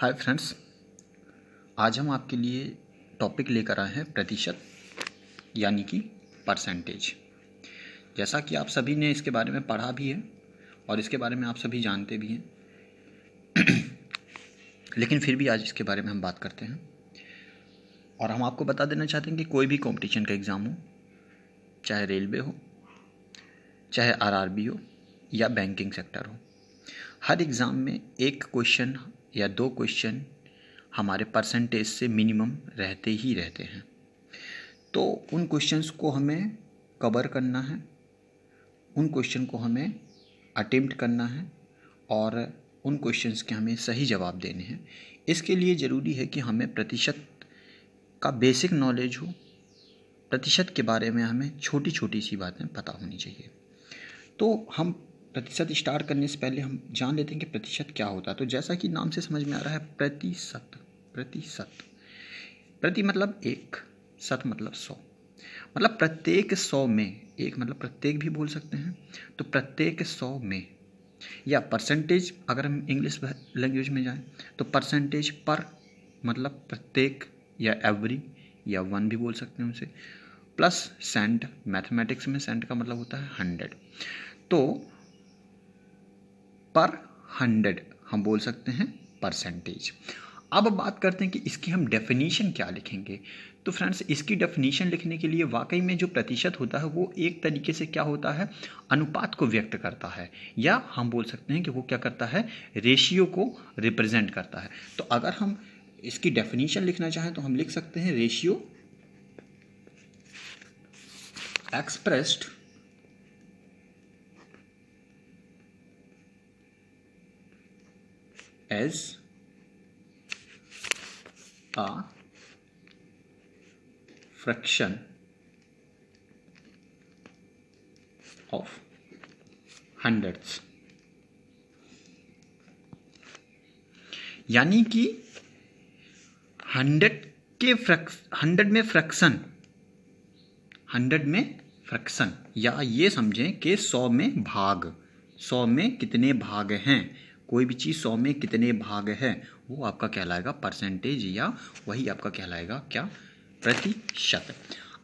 Hi friends, आज हम आपके लिए टॉपिक लेकर आए हैं प्रतिशत यानी कि परसेंटेज। जैसा कि आप सभी ने इसके बारे में पढ़ा भी है और इसके बारे में आप सभी जानते भी हैं लेकिन फिर भी आज इसके बारे में हम बात करते हैं। और हम आपको बता देना चाहते हैं कि कोई भी कंपटीशन का एग्ज़ाम हो, चाहे रेलवे हो, चाहे आरआरबी हो या बैंकिंग सेक्टर हो, हर एग्ज़ाम में एक क्वेश्चन या दो क्वेश्चन हमारे परसेंटेज से मिनिमम रहते ही रहते हैं। तो उन क्वेश्चंस को हमें कवर करना है, उन क्वेश्चन को हमें अटेम्प्ट करना है और उन क्वेश्चंस के हमें सही जवाब देने हैं। इसके लिए ज़रूरी है कि हमें प्रतिशत का बेसिक नॉलेज हो, प्रतिशत के बारे में हमें छोटी छोटी सी बातें पता होनी चाहिए। तो हम प्रतिशत स्टार्ट करने से पहले हम जान लेते हैं कि प्रतिशत क्या होता है। तो जैसा कि नाम से समझ में आ रहा है, प्रतिशत प्रति मतलब एक, शत मतलब 100, मतलब प्रत्येक 100 में, एक मतलब प्रत्येक भी बोल सकते हैं। तो प्रत्येक 100 में, या परसेंटेज अगर हम इंग्लिश लैंग्वेज में जाएं तो परसेंटेज पर मतलब प्रत्येक या एवरी या वन भी बोल सकते हैं उसे, प्लस सेंट, मैथमेटिक्स में सेंट का मतलब होता है 100। तो पर 100 हम बोल सकते हैं परसेंटेज। अब बात करते हैं कि इसकी हम डेफिनीशन क्या लिखेंगे। तो फ्रेंड्स, इसकी डेफिनीशन लिखने के लिए वाकई में जो प्रतिशत होता है वो एक तरीके से क्या होता है, अनुपात को व्यक्त करता है, या हम बोल सकते हैं कि वो क्या करता है, रेशियो को रिप्रेजेंट करता है। तो अगर हम इसकी डेफिनीशन लिखना चाहें तो हम लिख सकते हैं ratio expressed as a fraction of hundreds, यानी कि 100 में फ्रैक्शन, 100 में फ्रैक्शन, या ये समझें कि 100 में भाग, 100 में कितने भाग हैं, कोई भी चीज़ 100 में कितने भाग है वो आपका कहलाएगा परसेंटेज, या वही आपका कहलाएगा क्या, प्रतिशत।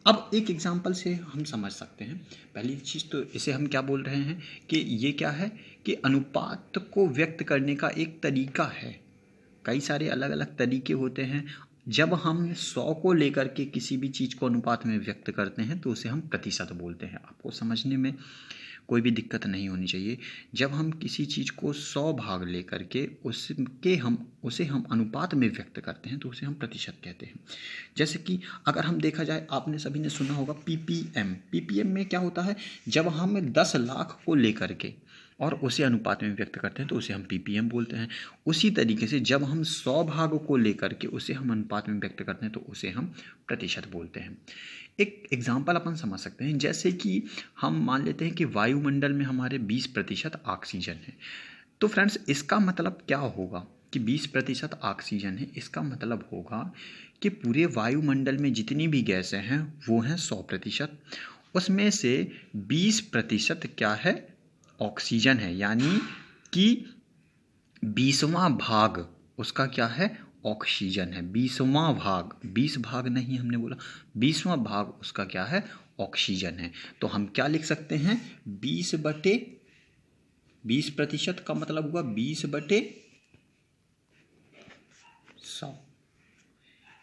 अब एक एग्जांपल से हम समझ सकते हैं। पहली चीज़ तो इसे हम क्या बोल रहे हैं कि ये क्या है कि अनुपात को व्यक्त करने का एक तरीका है। कई सारे अलग अलग तरीके होते हैं। जब हम 100 को लेकर के किसी भी चीज़ को अनुपात में व्यक्त करते हैं तो उसे हम प्रतिशत बोलते हैं। आपको समझने में कोई भी दिक्कत नहीं होनी चाहिए। जब हम किसी चीज़ को 100 भाग लेकर के उसे हम अनुपात में व्यक्त करते हैं तो उसे हम प्रतिशत कहते हैं। जैसे कि अगर हम देखा जाए, आपने सभी ने सुना होगा पीपीएम में क्या होता है, जब हम 10 लाख को लेकर के और उसे अनुपात में व्यक्त करते हैं तो उसे हम पीपीएम बोलते हैं। उसी तरीके से जब हम 100 भागों को लेकर के उसे हम अनुपात में व्यक्त करते हैं तो उसे हम प्रतिशत बोलते हैं। एक एग्जाम्पल अपन समझ सकते हैं, जैसे कि हम मान लेते हैं कि वायुमंडल में हमारे 20% ऑक्सीजन है। तो फ्रेंड्स, इसका मतलब क्या होगा कि 20% ऑक्सीजन है, इसका मतलब होगा कि पूरे वायुमंडल में जितनी भी गैसें हैं वो हैं 100%, उसमें से 20% क्या है, ऑक्सीजन है, यानी कि 20वां भाग उसका क्या है, ऑक्सीजन है। 20वां भाग, 20 भाग नहीं हमने बोला, 20वां भाग उसका क्या है, ऑक्सीजन है। तो हम क्या लिख सकते हैं, 20% का मतलब हुआ 20/100।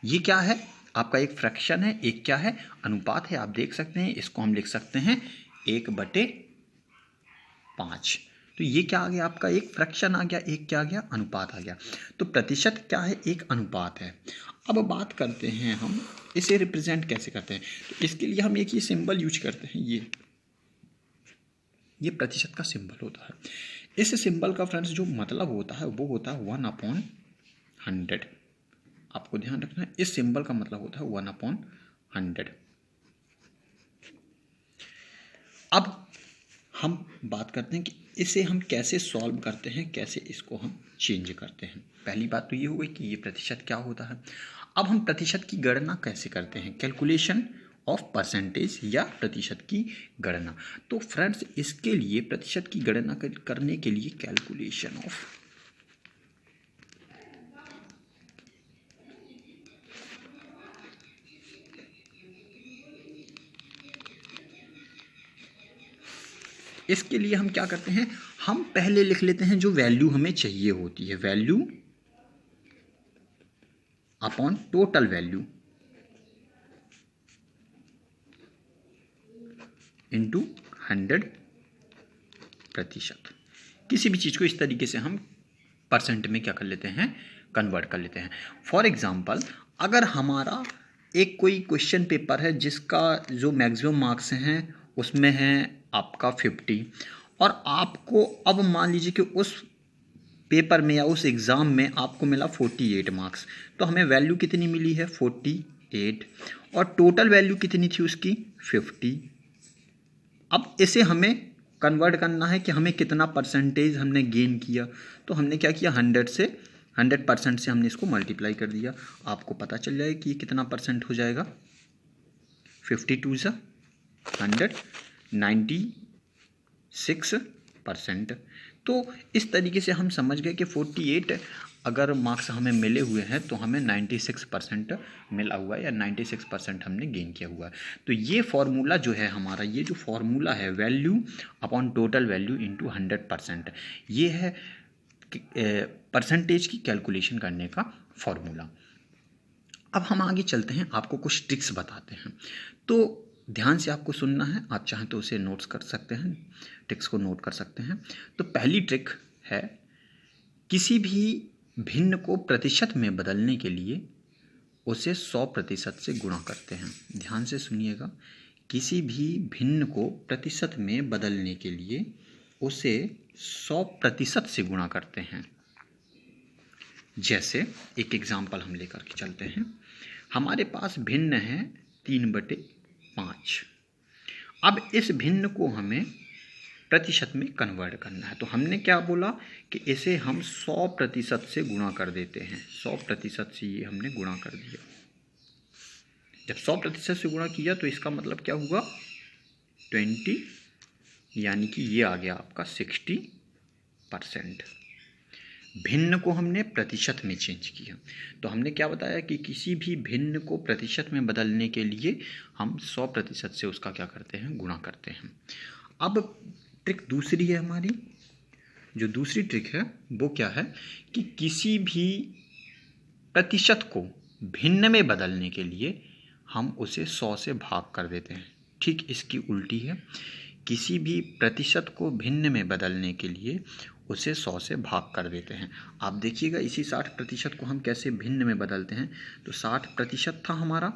ये क्या है, आपका एक फ्रैक्शन है, एक क्या है, अनुपात है। आप देख सकते हैं, इसको हम लिख सकते हैं 1/5। तो ये क्या आ गया, आपका एक फ्रैक्शन आ गया, एक क्या आ गया, अनुपात आ गया। तो प्रतिशत क्या है, एक अनुपात है। अब बात करते हैं हम इसे रिप्रेजेंट कैसे करते हैं। तो इसके लिए हम एक ही सिंबल यूज करते हैं, ये प्रतिशत का सिंबल होता है। इस सिंबल का फ्रेंड्स जो मतलब होता है वो होता है 1/100। आपको ध्यान रखना है, इस सिंबल का मतलब होता है 1/100। अब हम बात करते हैं कि इसे हम कैसे सॉल्व करते हैं, कैसे इसको हम चेंज करते हैं। पहली बात तो ये हो गई कि ये प्रतिशत क्या होता है। अब हम प्रतिशत की गणना कैसे करते हैं, कैलकुलेशन ऑफ परसेंटेज या प्रतिशत की गणना। तो फ्रेंड्स, इसके लिए प्रतिशत की गणना करने के लिए कैलकुलेशन ऑफ इसके लिए हम क्या करते हैं, हम पहले लिख लेते हैं जो वैल्यू हमें चाहिए होती है, value upon total value into 100%। किसी भी चीज़ को इस तरीके से हम परसेंट में क्या कर लेते हैं, कन्वर्ट कर लेते हैं। फॉर एग्जाम्पल, अगर हमारा एक कोई क्वेश्चन पेपर है जिसका जो मैक्सिमम मार्क्स हैं उसमें है आपका 50, और आपको अब मान लीजिए कि उस पेपर में या उस एग्ज़ाम में आपको मिला 48 मार्क्स, तो हमें वैल्यू कितनी मिली है 48, और टोटल वैल्यू कितनी थी उसकी 50। अब इसे हमें कन्वर्ट करना है कि हमें कितना परसेंटेज हमने गेन किया, तो हमने क्या किया, 100% से हमने इसको मल्टीप्लाई कर दिया। आपको पता चल जाएगा कि ये कितना परसेंट हो जाएगा, 52 × 100 96%। तो इस तरीके से हम समझ गए कि 48 अगर मार्क्स हमें मिले हुए हैं तो हमें 96% मिला हुआ है, या 96% हमने गेन किया हुआ है। तो ये फॉर्मूला जो है हमारा, ये जो फॉर्मूला है value upon total value into 100%, ये है परसेंटेज की कैलकुलेशन करने का फॉर्मूला। अब हम आगे चलते हैं, आपको कुछ ट्रिक्स बताते हैं, तो ध्यान से आपको सुनना है। आप चाहें तो उसे नोट्स कर सकते हैं, ट्रिक्स को नोट कर सकते हैं। तो पहली ट्रिक है, किसी भी भिन्न को प्रतिशत में बदलने के लिए उसे 100% से गुणा करते हैं। ध्यान से सुनिएगा, किसी भी भिन्न को प्रतिशत में बदलने के लिए उसे 100% से गुणा करते हैं। जैसे एक एग्जाम्पल हम लेकर के चलते हैं, हमारे पास भिन्न है 3/5। अब इस भिन्न को हमें प्रतिशत में कन्वर्ट करना है, तो हमने क्या बोला कि इसे हम 100% से गुणा कर देते हैं। 100% से ये हमने गुणा कर दिया। जब 100% से गुणा किया तो इसका मतलब क्या हुआ, 20, यानी कि ये आ गया आपका 60%। भिन्न को हमने प्रतिशत में चेंज किया, तो हमने क्या बताया कि किसी भी भिन्न को प्रतिशत में बदलने के लिए हम 100% से उसका क्या करते हैं, गुणा करते हैं। अब ट्रिक दूसरी है हमारी, जो दूसरी ट्रिक है वो क्या है कि किसी भी प्रतिशत को भिन्न में बदलने के लिए हम उसे 100 से भाग कर देते हैं। ठीक इसकी उल्टी है, किसी भी प्रतिशत को भिन्न में बदलने के लिए उसे 100 से भाग कर देते हैं। आप देखिएगा इसी 60% को हम कैसे भिन्न में बदलते हैं। तो 60% था हमारा,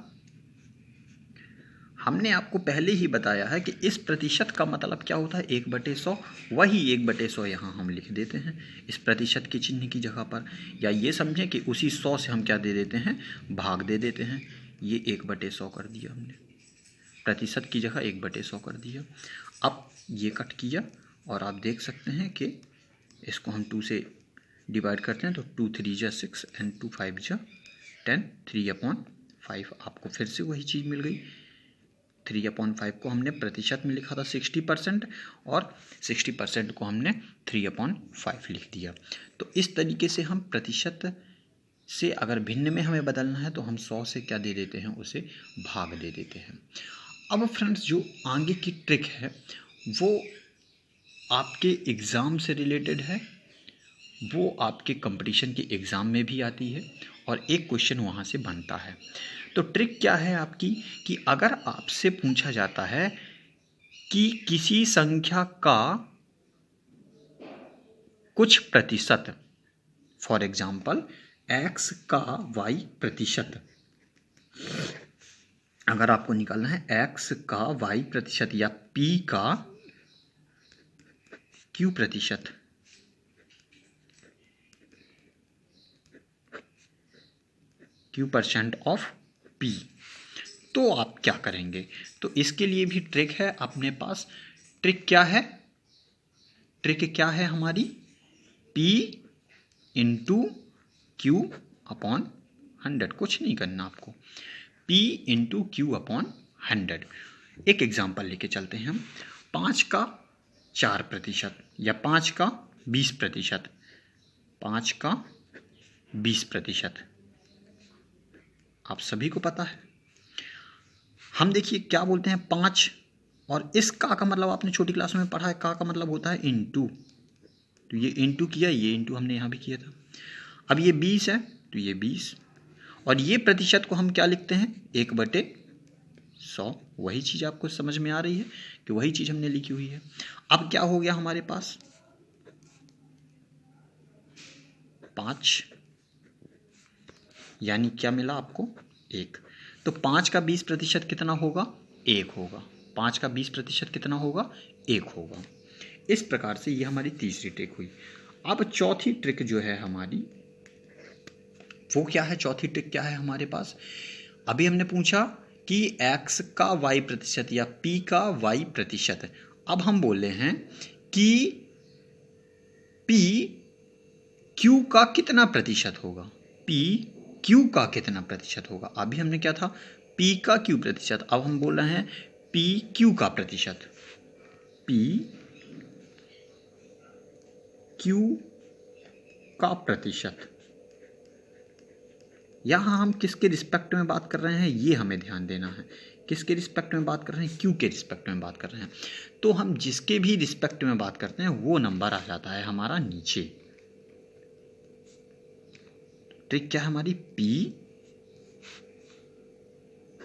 हमने आपको पहले ही बताया है कि इस प्रतिशत का मतलब क्या होता है, 1/100। वही 1/100 यहाँ हम लिख देते हैं इस प्रतिशत के चिन्ह की जगह पर, या ये समझें कि उसी 100 से हम क्या दे देते हैं, भाग दे देते हैं। ये 1/100 कर दिया हमने, प्रतिशत की जगह 1/100 कर दिया। अब ये कट किया और आप देख सकते हैं कि इसको हम 2 से डिवाइड करते हैं, तो 2 3 × 6 एंड 2 5 × 10, 3/5। आपको फिर से वही चीज़ मिल गई। 3/5 को हमने प्रतिशत में लिखा था 60%, और 60% को हमने 3/5 लिख दिया। तो इस तरीके से हम प्रतिशत से अगर भिन्न में हमें बदलना है तो हम 100 से क्या दे देते हैं, उसे भाग दे देते हैं। अब फ्रेंड्स, जो आगे की ट्रिक है वो आपके एग्ज़ाम से रिलेटेड है, वो आपके कंपटीशन के एग्ज़ाम में भी आती है और एक क्वेश्चन वहाँ से बनता है। तो ट्रिक क्या है आपकी, कि अगर आपसे पूछा जाता है कि किसी संख्या का कुछ प्रतिशत, फॉर एग्जाम्पल x का y प्रतिशत, अगर आपको निकालना है x का y प्रतिशत या p का q प्रतिशत, Q% ऑफ P, तो आप क्या करेंगे। तो इसके लिए भी ट्रिक है अपने पास। ट्रिक क्या है, ट्रिक क्या है हमारी, P × Q/100। कुछ नहीं करना आपको, P × Q/100। एक एग्जाम्पल लेके चलते हैं हम, 5 का 4% या 5 का 20%, 5 का 20%, आप सभी को पता है। हम देखिए क्या बोलते हैं, 5 और इस का मतलब आपने छोटी क्लास में पढ़ा है, का मतलब होता है इनटू, तो ये इनटू किया, ये इनटू हमने यहाँ भी किया था। अब ये 20 है तो ये 20, और ये प्रतिशत को हम क्या लिखते हैं, 1/100। वही चीज़ आपको समझ में आ रही है कि वही चीज़ हमने लिखी हुई है। अब क्या हो गया हमारे पास, 5, यानी क्या मिला आपको, 1। तो 5 का 20% कितना होगा, 1 होगा। 5 का 20% कितना होगा, 1 होगा। इस प्रकार से ये हमारी तीसरी ट्रिक हुई। अब चौथी ट्रिक जो है हमारी, वो क्या है, चौथी ट्रिक क्या है हमारे पास, अभी हमने पूछा कि x का y% या p का y%। अब हम बोले हैं कि p q का कितना प्रतिशत होगा, p q का कितना प्रतिशत होगा। अभी हमने क्या था, p का q प्रतिशत, अब हम बोल रहे हैं p q का प्रतिशत, p q का प्रतिशत। यहाँ हम किसके रिस्पेक्ट में बात कर रहे हैं, ये हमें ध्यान देना है। किसके रिस्पेक्ट में बात कर रहे हैं, क्यू के रिस्पेक्ट में बात कर रहे हैं। तो हम जिसके भी रिस्पेक्ट में बात करते हैं वो नंबर आ जाता है हमारा नीचे। ट्रिक क्या है हमारी, P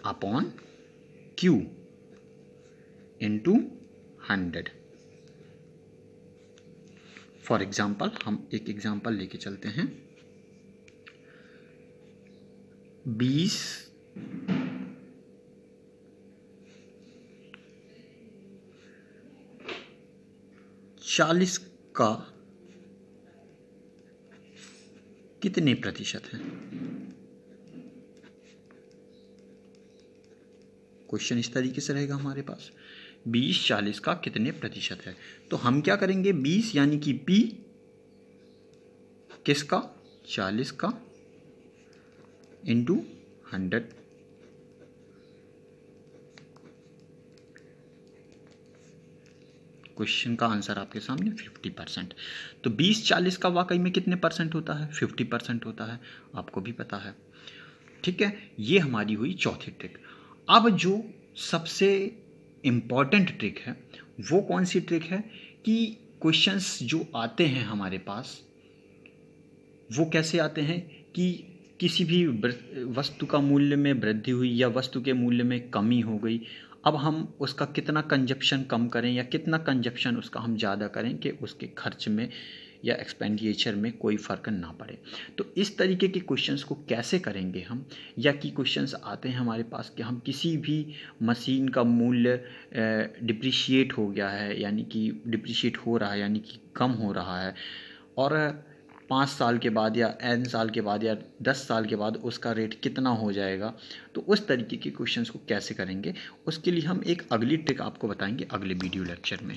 upon Q into 100। For example हम एक एग्जाम्पल लेके चलते हैं। 20 40 का कितने प्रतिशत है। क्वेश्चन इस तरीके से रहेगा हमारे पास, 20 40 का कितने प्रतिशत है। तो हम क्या करेंगे, 20 यानी कि P किसका, 40 का इंटू 100। क्वेश्चन का आंसर आपके सामने 50%। तो 20-40 का वाकई में कितने परसेंट होता है, 50% होता है, आपको भी पता है। ठीक है, ये हमारी हुई चौथी ट्रिक। अब जो सबसे इम्पॉर्टेंट ट्रिक है वो कौन सी ट्रिक है कि क्वेश्चंस जो आते हैं हमारे पास वो कैसे आते हैं कि किसी भी वस्तु का मूल्य में वृद्धि हुई या वस्तु के मूल्य में कमी हो गई, अब हम उसका कितना कंजप्शन कम करें या कितना कंजप्शन उसका हम ज़्यादा करें कि उसके खर्च में या एक्सपेंडिचर में कोई फ़र्क ना पड़े। तो इस तरीके के क्वेश्चंस को कैसे करेंगे हम, या कि क्वेश्चंस आते हैं हमारे पास कि हम किसी भी मशीन का मूल्य डिप्रिशिएट हो गया है, यानी कि डिप्रिशिएट हो रहा है यानी कि कम हो रहा है, और 5 साल के बाद या n साल के बाद या 10 साल के बाद उसका रेट कितना हो जाएगा। तो उस तरीके के क्वेश्चंस को कैसे करेंगे, उसके लिए हम एक अगली ट्रिक आपको बताएंगे अगले वीडियो लेक्चर में।